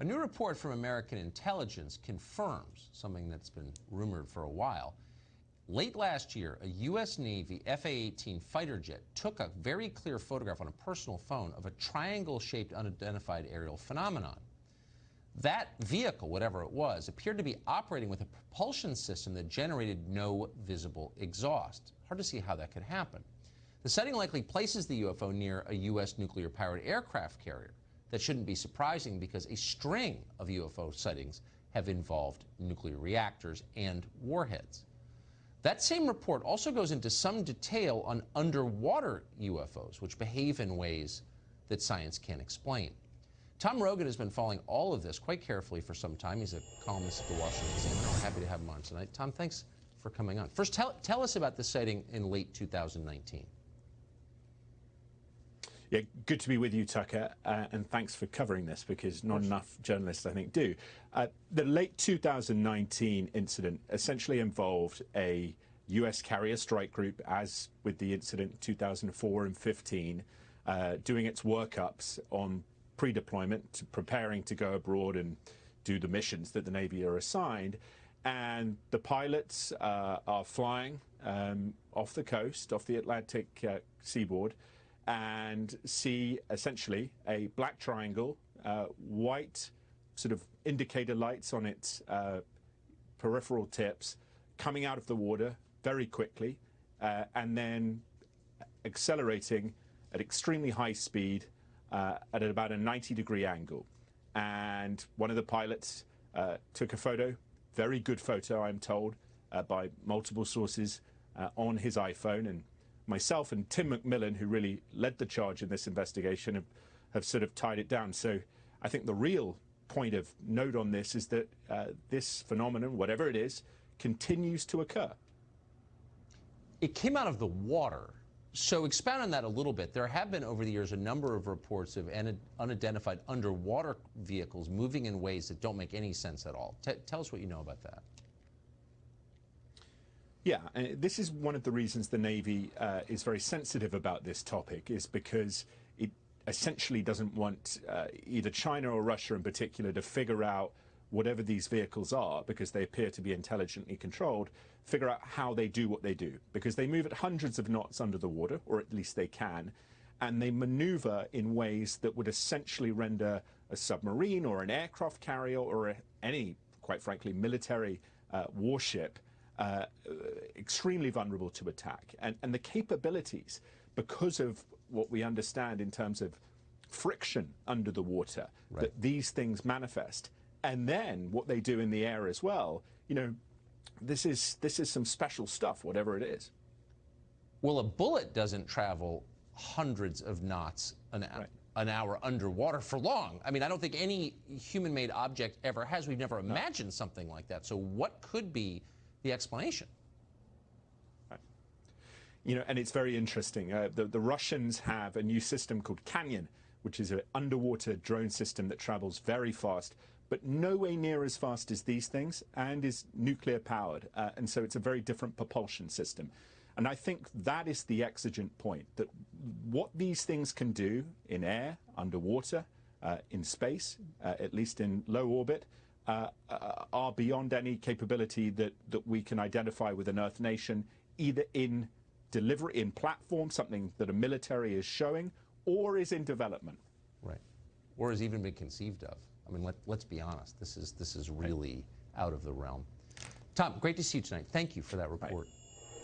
new report from American intelligence confirms something that's been rumored for a while. Late last year, a U.S. Navy F-A-18 fighter jet took a very clear photograph on a personal phone of a triangle-shaped unidentified aerial phenomenon. That vehicle, whatever it was, appeared to be operating with a propulsion system that generated no visible exhaust. Hard to see how that could happen. The sighting likely places the UFO near a U.S. nuclear-powered aircraft carrier. That shouldn't be surprising because a string of UFO sightings have involved nuclear reactors and warheads. That same report also goes into some detail on underwater UFOs, which behave in ways that science can't explain. Tom Rogan has been following all of this quite carefully for some time. He's a columnist at the Washington Examiner. We're happy to have him on tonight. Tom, thanks for coming on. First, tell us about this sighting in late 2019. Yeah, good to be with you, Tucker, and thanks for covering this because not enough journalists, I think, do. The late 2019 incident essentially involved a U.S. carrier strike group, as with the incident in 2004 and 15, doing its workups on pre-deployment, preparing to go abroad and do the missions that the Navy are assigned. And the pilots are flying off the coast, off the Atlantic seaboard, and see essentially a black triangle, white sort of indicator lights on its peripheral tips coming out of the water very quickly and then accelerating at extremely high speed at about a 90-degree angle. And one of the pilots took a photo, very good photo, I'm told, by multiple sources on his iPhone. And myself and Tim McMillan, who really led the charge in this investigation, have sort of tied it down. So I think the real point of note on this is that this phenomenon, whatever it is, continues to occur. It came out of the water. So expound on that a little bit. There have been over the years a number of reports of unidentified underwater vehicles moving in ways that don't make any sense at all. Tell us what you know about that. Yeah, and this is one of the reasons the Navy is very sensitive about this topic, is because it essentially doesn't want either China or Russia in particular to figure out whatever these vehicles are, because they appear to be intelligently controlled, figure out how they do what they do, because they move at hundreds of knots under the water, or at least they can, and they maneuver in ways that would essentially render a submarine or an aircraft carrier or any, quite frankly, military warship extremely vulnerable to attack. And the capabilities, because of what we understand in terms of friction under the water, right, that these things manifest, and then what they do in the air as well, you know, this is some special stuff, whatever it is. Well, a bullet doesn't travel hundreds of knots an hour underwater for long. I mean, I don't think any human-made object ever has. We've never imagined something like that. So what could be the explanation? Right. You know, and it's very interesting. The Russians have a new system called Canyon, which is an underwater drone system that travels very fast, but nowhere near as fast as these things, and is nuclear powered. And so it's a very different propulsion system. And I think that is the exigent point, that what these things can do in air, underwater, in space, at least in low orbit, are beyond any capability that we can identify with an Earth nation, either in delivery, in platform, something that a military is showing, or is in development. Right. Or has even been conceived of. I mean, let's be honest. This is really out of the realm. Tom, great to see you tonight. Thank you for that report. Right.